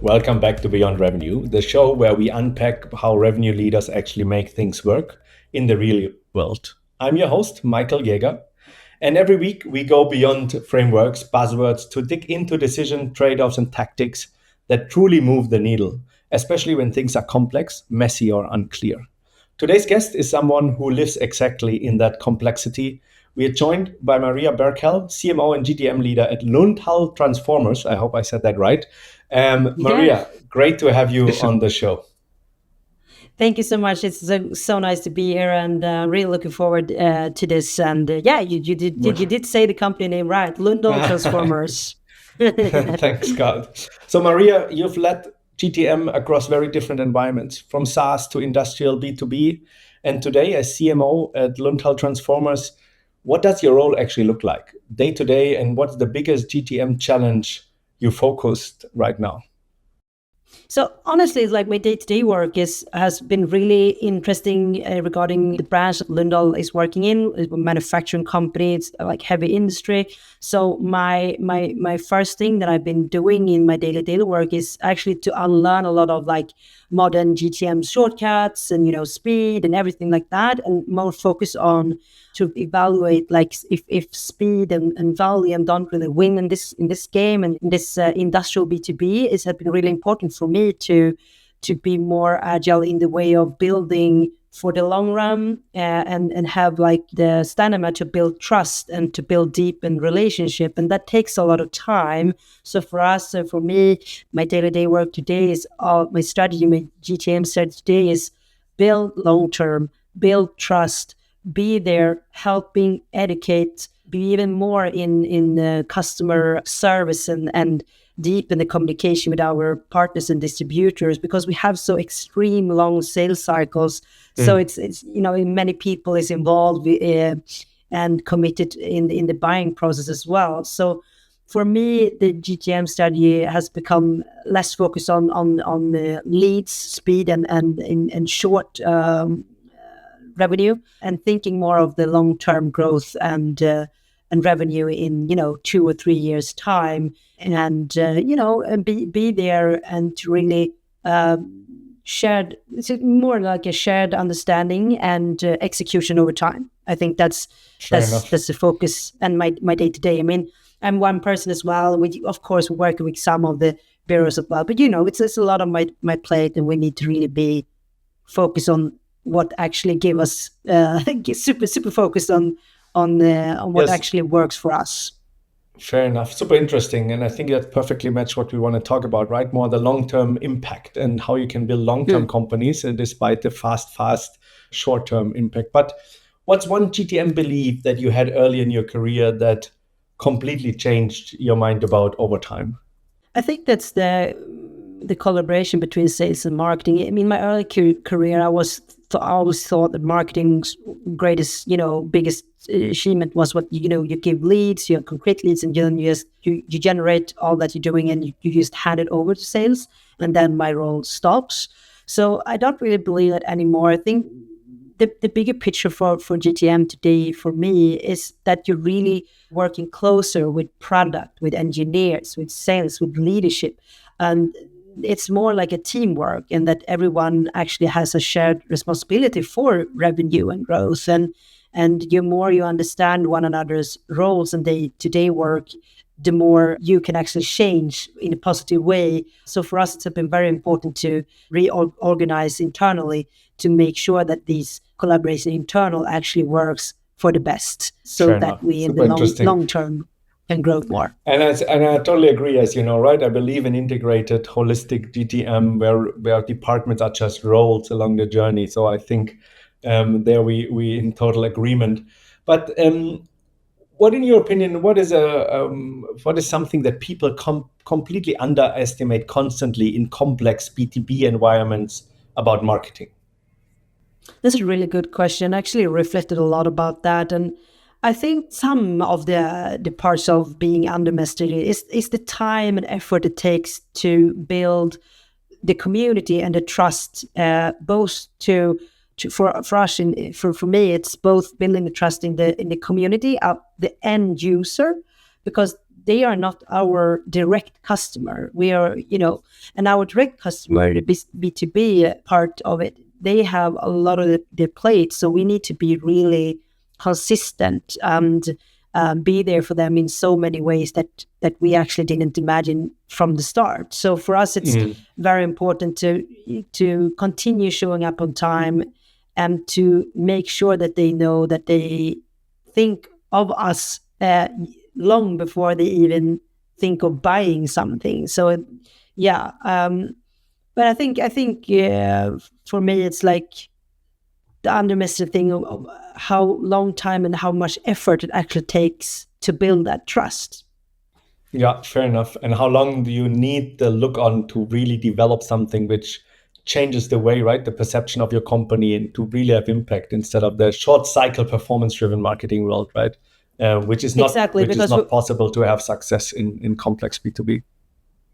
Welcome back to Beyond Revenue, the show where we unpack how revenue leaders actually make things work in the real world. I'm your host, Michael Jäger, and every week we go beyond frameworks, buzzwords to dig into decision, trade-offs, and tactics that truly move the needle, especially when things are complex, messy, or unclear. Today's guest is someone who lives exactly in that complexity. We are joined by Maria Berghäll, CMO and GTM leader at Lundahl Transformers. I hope I said that right. Maria, great to have you on the show. Thank you so much. It's so nice to be here, and really looking forward to this. And you did say the company name right, Lundahl Transformers. Thanks, God. So, Maria, you've led GTM across very different environments, from SaaS to industrial B2B, and today as CMO at Lundahl Transformers. What does your role actually look like day to day, and what's the biggest GTM challenge you focused right now? So honestly, it's like my day-to-day work has been really interesting regarding the branch that Lundahl is working in. It's a manufacturing company. It's like heavy industry. So my first thing that I've been doing in my daily work is actually to unlearn a lot of like modern GTM shortcuts and speed and everything like that, and more focus on to evaluate like if speed and volume don't really win in this game and in this industrial B2B. It has been really important for me to be more agile in the way of building for the long run and have like the stamina to build trust and to build deep in relationship, and that takes a lot of time. So for me, my day-to-day work today is my strategy, my GTM strategy today is build long-term, build trust, be there, helping educate, be even more in customer service and deep in the communication with our partners and distributors, because we have so extreme long sales cycles. So it's many people is involved and committed in the buying process as well. So for me, the GTM strategy has become less focused on leads, speed, and short revenue, and thinking more of the long-term growth and revenue in 2 or 3 years time, and be there and to really it's more like a shared understanding and execution over time. I think that's the focus and my day-to-day. I mean, I'm one person as well. We of course working with some of the bureaus as well, but it's a lot on my plate, and we need to really be focused on what actually give us super focused on what actually works for us. Fair enough. Super interesting. And I think that perfectly matches what we want to talk about, right? More the long-term impact and how you can build long-term companies despite the fast short-term impact. But what's one GTM belief that you had early in your career that completely changed your mind about over time? I think that's the collaboration between sales and marketing. I mean, my early career, I always thought that marketing's greatest, biggest achievement was what you give leads, you have concrete leads, and then you generate all that you're doing, and you just hand it over to sales, and then my role stops. So I don't really believe that anymore. I think the bigger picture for GTM today for me is that you're really working closer with product, with engineers, with sales, with leadership, and it's more like a teamwork, and that everyone actually has a shared responsibility for revenue and growth. And the more you understand one another's roles and day-to-day work, the more you can actually change in a positive way. So for us, it's been very important to reorganize internally to make sure that these collaboration internal actually works for the best, so that we in the long term can grow more. And I totally agree, as you know, right? I believe in integrated, holistic GTM where departments are just roles along the journey. So I think there we in total agreement. But what, in your opinion, what is something that people completely underestimate constantly in complex B2B environments about marketing? That's a really good question. I actually reflected a lot about that, and I think some of the parts of being underestimated is the time and effort it takes to build the community and the trust, both for us and for me, it's both building the trust in the community of the end user, because they are not our direct customer. We are, and our direct customer, the B2B part of it, they have a lot of their plate. So we need to be really consistent and be there for them in so many ways that we actually didn't imagine from the start. So for us, it's very important to continue showing up on time and to make sure that they know that they think of us long before they even think of buying something. So but I think for me it's like the underestimated thing of how long time and how much effort it actually takes to build that trust. Yeah, fair enough. And how long do you need the look on to really develop something which changes the way, right, the perception of your company and to really have impact instead of the short cycle performance driven marketing world, right? Which is not possible to have success in complex B2B.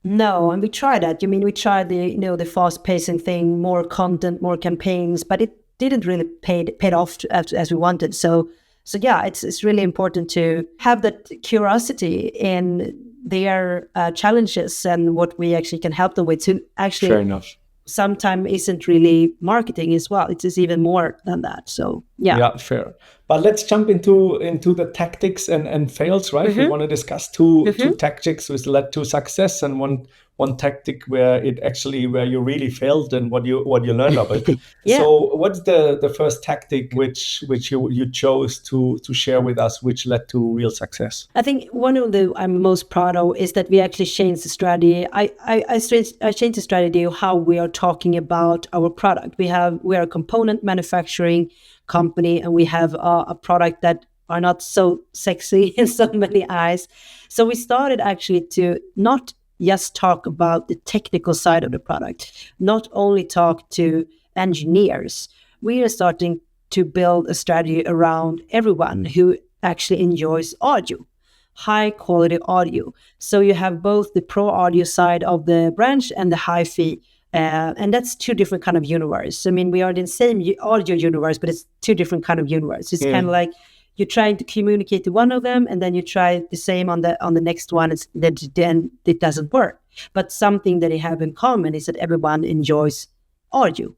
No, and we tried that. We tried the fast pacing thing, more content, more campaigns, but it didn't really paid off as we wanted. So yeah, it's really important to have that curiosity in their challenges and what we actually can help them with. To actually, fair enough. Sometimes isn't really marketing as well. It is even more than that. So yeah, fair. But let's jump into the tactics and fails, right? We want to discuss two tactics which led to success and one tactic where you really failed and what you learned of it. Yeah. So what's the first tactic which you chose to share with us, which led to real success? I think one of the I'm most proud of is that we actually changed the strategy. I changed the strategy of how we are talking about our product. We are a component manufacturing company, and we have a product that are not so sexy in so many eyes. So we started actually to not just talk about the technical side of the product, not only talk to engineers. We are starting to build a strategy around everyone who actually enjoys audio, high quality audio. So you have both the pro audio side of the branch and the hi-fi. And that's two different kind of universe. We are in the same audio universe, but it's two different kind of universe. It's kind of like you're trying to communicate to one of them, and then you try the same on the next one. Then it doesn't work. But something that they have in common is that everyone enjoys audio.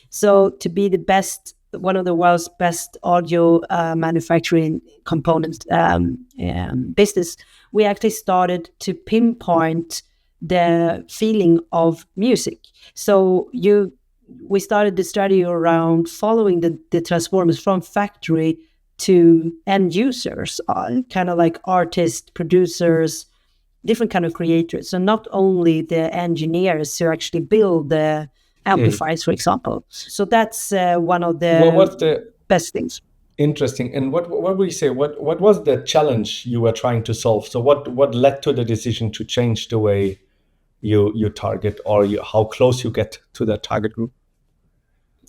So to be the best, one of the world's best audio manufacturing components business, we actually started to pinpoint the feeling of music. So we started the strategy around following the Transformers from factory to end users, kind of like artists, producers, different kind of creators. So not only the engineers who actually build the amplifiers, for example. So that's one of the best things. Interesting. And what would you say? What was the challenge you were trying to solve? So what led to the decision to change the way you target or how close you get to that target group?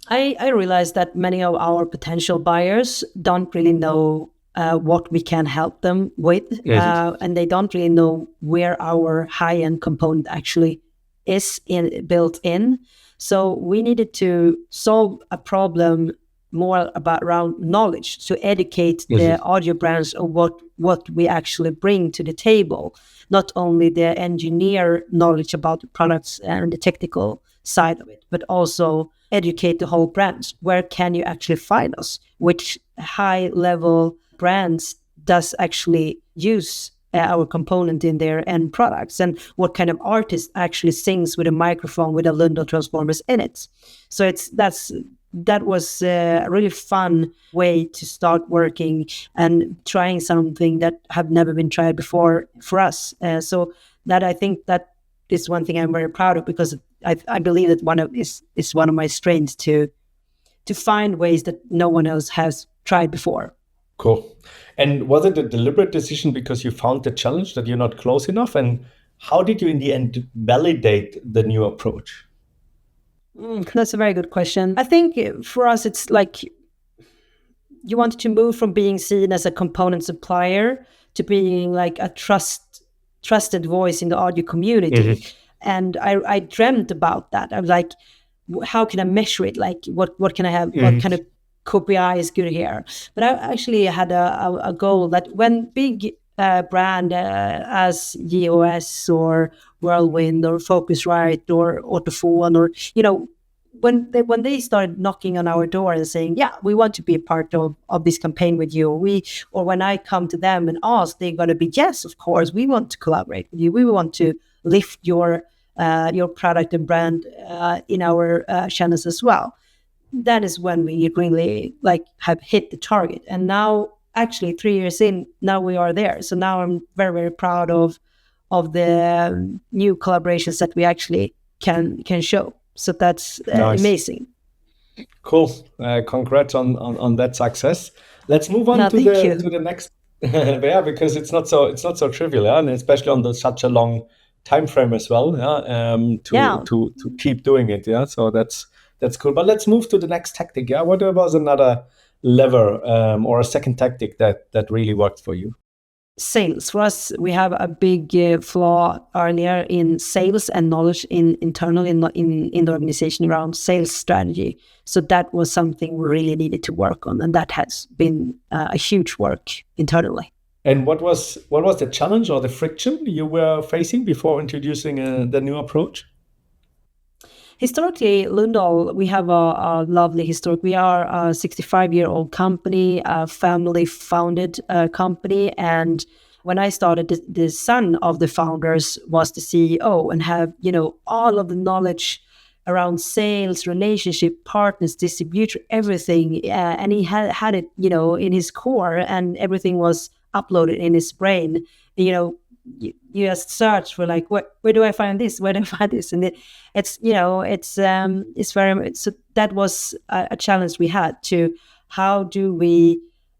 I realized that many of our potential buyers don't really know what we can help them with, and they don't really know where our high-end component actually is built in. So we needed to solve a problem more around knowledge, to educate the audio brands of what we actually bring to the table, not only the engineer knowledge about the products and the technical side of it, but also educate the whole brands. Where can you actually find us? Which high-level brands does actually use our component in their end products, and what kind of artist actually sings with a microphone with a Lundahl Transformers in it. So that was a really fun way to start working and trying something that have never been tried before for us. So that I think that is one thing I'm very proud of, because I believe that is one of my strengths to find ways that no one else has tried before. Cool. And was it a deliberate decision because you found the challenge that you're not close enough? And how did you in the end validate the new approach? That's a very good question. I think for us, it's like you wanted to move from being seen as a component supplier to being like a trusted voice in the audio community. And I dreamt about that. I was like, how can I measure it? Like, what can I have? What kind of KPI is good here? But I actually had a goal that when big brand as EOS or Whirlwind or Focusrite or Autofon, or when they started knocking on our door and saying, yeah, we want to be a part of this campaign with you, or when I come to them and ask, they're going to be, yes, of course, we want to collaborate with you. We want to lift your product and brand in our channels as well. That is when we really have hit the target. And now, actually 3 years in, now we are there. So now I'm very, very proud of the new collaborations that we actually can show. So that's Nice. Amazing. Cool. Congrats on that success. Let's move on to the next. Yeah, because it's not so trivial, yeah? And especially on such a long time frame as well. Yeah, to keep doing it. Yeah, so that's cool. But let's move to the next tactic. Yeah, what was another lever or a second tactic that really worked for you? Sales. For us, we have a big flaw earlier in sales and knowledge internally in the organization around sales strategy. So that was something we really needed to work on, and that has been a huge work internally. And what was the challenge or the friction you were facing before introducing the new approach? Historically, Lundahl, we have a lovely historic. We are a 65-year-old company, a family-founded company. And when I started, the son of the founders was the CEO and have, all of the knowledge around sales, relationship, partners, distributor, everything. And he had it, in his core, and everything was uploaded in his brain. You just search for where do I find this? Where do I find this? And it's very. So that was a challenge we had to. How do we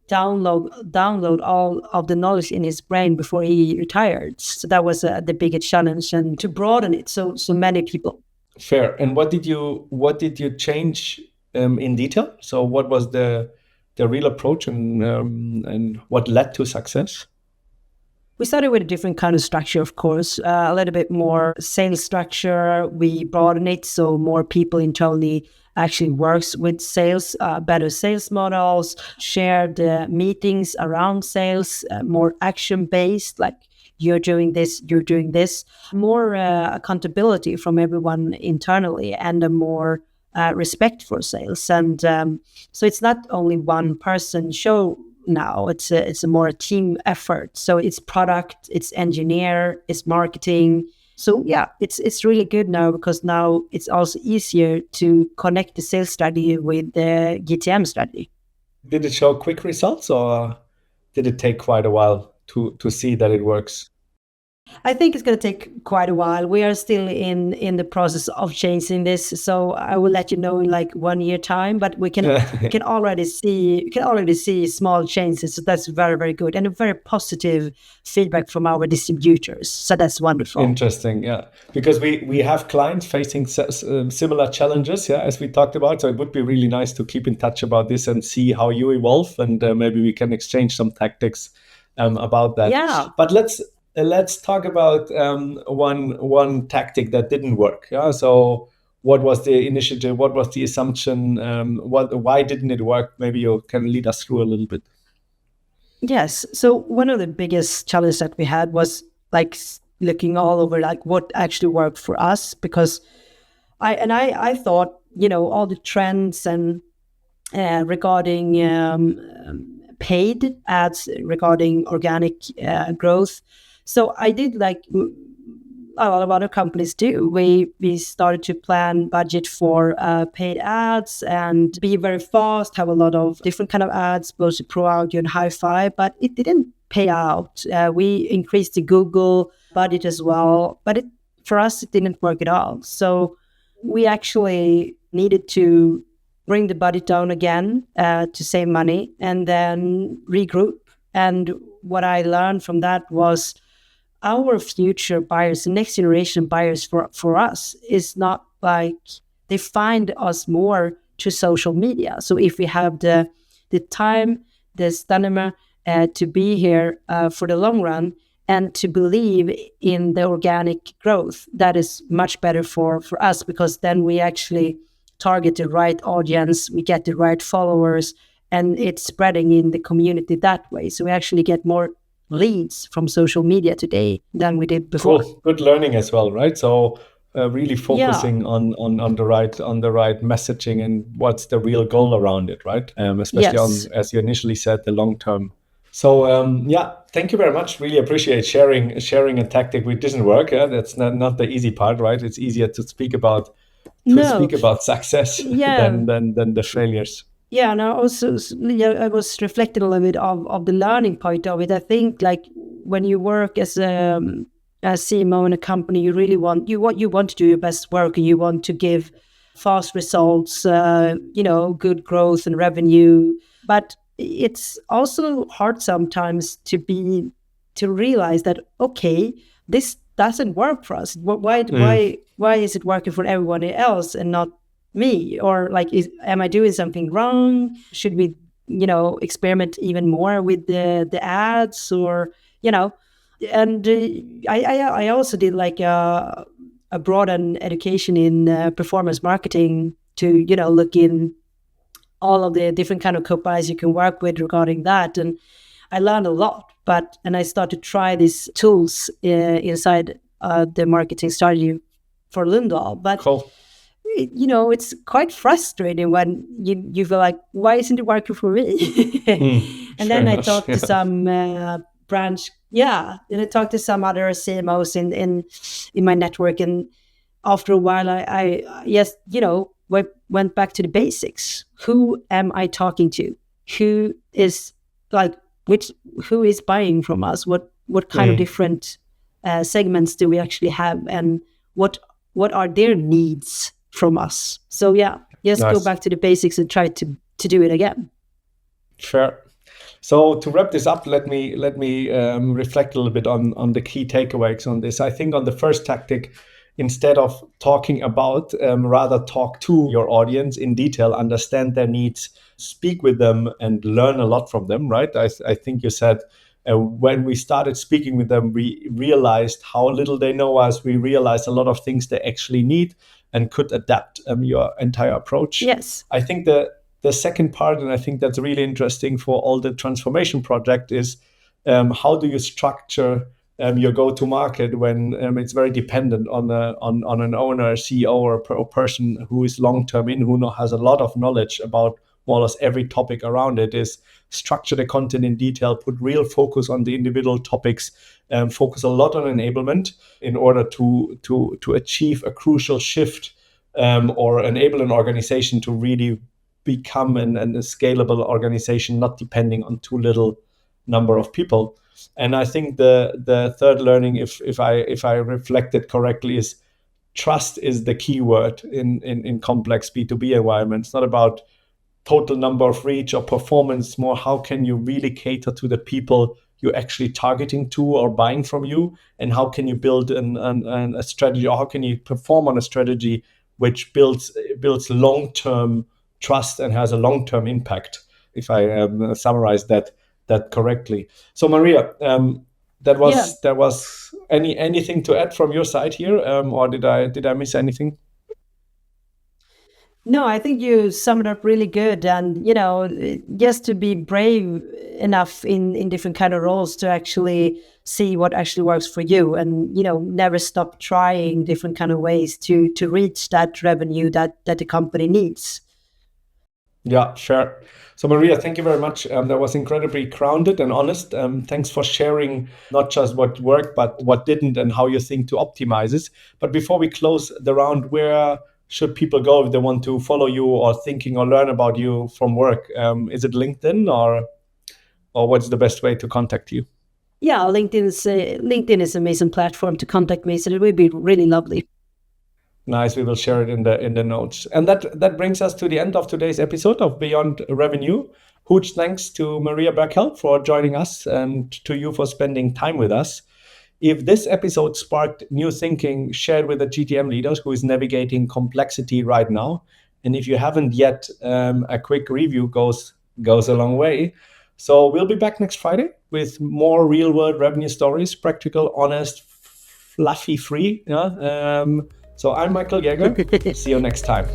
download all of the knowledge in his brain before he retired? So that was the biggest challenge, and to broaden it so many people. Fair. And what did you change in detail? So what was the real approach and what led to success? We started with a different kind of structure, of course, a little bit more sales structure. We broadened it so more people internally actually works with sales, better sales models, shared meetings around sales, more action-based, like you're doing this, more accountability from everyone internally, and a more respect for sales. And so it's not only one person show now, it's a more team effort. So it's product, it's engineer, it's marketing. So yeah, it's really good now, because now it's also easier to connect the sales strategy with the GTM strategy. Did it show quick results, or did it take quite a while to see that it works? I think it's going to take quite a while. We are still in the process of changing this, so I will let you know in 1 year time. But we can already see small changes. So that's very, very good, and a very positive feedback from our distributors. So that's wonderful. Interesting, yeah, because we have clients facing similar challenges, yeah, as we talked about. So it would be really nice to keep in touch about this and see how you evolve, and maybe we can exchange some tactics about that. Yeah, but let's talk about one tactic that didn't work. Yeah. So what was the initiative? What was the assumption? Why didn't it work? Maybe you can lead us through a little bit. Yes. So one of the biggest challenges that we had was looking all over what actually worked for us, because I thought, all the trends and regarding paid ads, regarding organic growth. So I did a lot of other companies do. We started to plan budget for paid ads and be very fast, have a lot of different kind of ads, both Pro Audio and Hi-Fi, but it didn't pay out. We increased the Google budget as well, but for us, it didn't work at all. So we actually needed to bring the budget down again to save money, and then regroup. And what I learned from that was our future buyers, the next generation buyers for us, is not they find us more to social media. So if we have the time, the stamina to be here for the long run, and to believe in the organic growth, that is much better for us, because then we actually target the right audience, we get the right followers, and it's spreading in the community that way. So we actually get more leads from social media today than we did before. Cool. Good learning as well, right? So really focusing on the right messaging and what's the real goal around it, right? Especially on, as you initially said, the long term. So thank you very much. Really appreciate sharing a tactic which didn't work. That's not the easy part, right? It's easier to speak about success than the failures. Yeah, and I also I was reflecting a little bit of the learning part of it. I think like when you work as a CMO in a company, you really want to do your best work, and you want to give fast results, good growth and revenue. But it's also hard sometimes to realize that, okay, this doesn't work for us. Why is it working for everybody else and not me? Or like, am I doing something wrong? Should we, experiment even more with the ads, or, and I also did like a broad education in performance marketing to, look in all of the different kind of KPIs you can work with regarding that. And I learned a lot, and I started to try these tools inside the marketing strategy for Lundahl. But, cool. It's quite frustrating when you feel like, why isn't it working for me? And then I talked to some branch, and I talked to some other CMOs in my network. And after a while, I went back to the basics. Who am I talking to? Who is who is buying from us? What kind of different segments do we actually have, and what are their needs from us? So nice. Go back to the basics and try to do it again. Sure. So to wrap this up, let me reflect a little bit on the key takeaways on this. I think on the first tactic, instead of talking about, rather talk to your audience in detail, understand their needs, speak with them, and learn a lot from them, right? I think you said when we started speaking with them, we realized how little they know us. We realized a lot of things they actually need and could adapt your entire approach. Yes. I think the second part, and I think that's really interesting for all the transformation project, is how do you structure your go-to-market when it's very dependent on an owner, CEO, or person who is long-term who has a lot of knowledge about more or less every topic around it. Is structure the content in detail, put real focus on the individual topics, focus a lot on enablement in order to achieve a crucial shift, or enable an organization to really become a scalable organization, not depending on too little number of people. And I think the third learning, if I reflected correctly, is trust is the key word in complex B2B environments. Not about total number of reach or performance, more how can you really cater to the people you're actually targeting to or buying from you, and how can you build a strategy, or how can you perform on a strategy which builds long-term trust and has a long-term impact, if I summarize that correctly. So Maria, there was anything to add from your side here, or did I miss anything? No, I think you summed up really good. And, just to be brave enough in different kind of roles to actually see what actually works for you, and, never stop trying different kind of ways to reach that revenue that the company needs. Yeah, sure. So Maria, thank you very much. That was incredibly grounded and honest. Thanks for sharing not just what worked, but what didn't, and how you think to optimize it. But before we close the round, where should people go if they want to follow you or thinking or learn about you from work? Is it LinkedIn, or what's the best way to contact you? Yeah, LinkedIn is an amazing platform to contact me, so it would be really lovely. Nice. We will share it in the notes. And that brings us to the end of today's episode of Beyond Revenue. Huge thanks to Maria Berghäll for joining us, and to you for spending time with us. If this episode sparked new thinking, share it with a GTM leader who is navigating complexity right now. And if you haven't yet, a quick review goes a long way. So we'll be back next Friday with more real-world revenue stories, practical, honest, fluffy, free. So I'm Michael Jäger. See you next time.